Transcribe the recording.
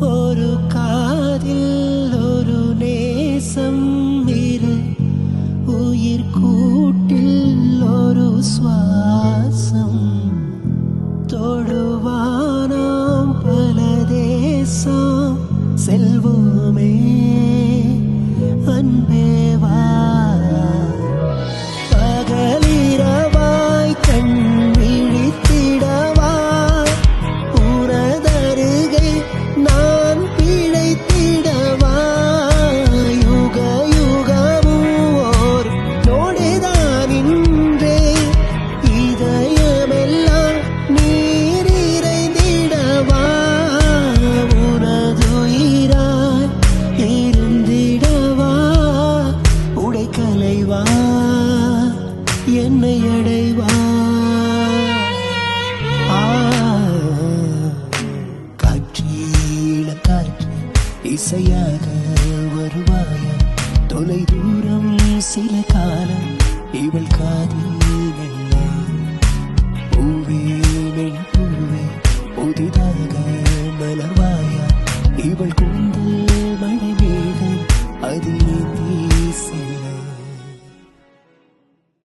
ஒரு காதில் ஒரு நேசம் இரு உயிர் கூட்டில் ஒரு சுவாசம் தொடுவானாம் பல தேசம் செல்வோமே அன்பேவா பகலிரவாய் கண் விழித்திடவா உனதருகை நான் பிழைத்திடவா யுக யுகமும் ஓர் நொடிதான் இன்றே இதயமெல்லாம் நீர் இறைந்திடவா உனதுயிராய் இருந்திடவா உடைக்கலைவா என்னை அடைவா காற்றீழ காற்று இசையாக வருவாயா தொலை தூரம் சில காலம் இவள் காதில் மெல்ல பூவே மென் பூவே புதிதாக மலர்வாயா இவள் கூந்தல் மழை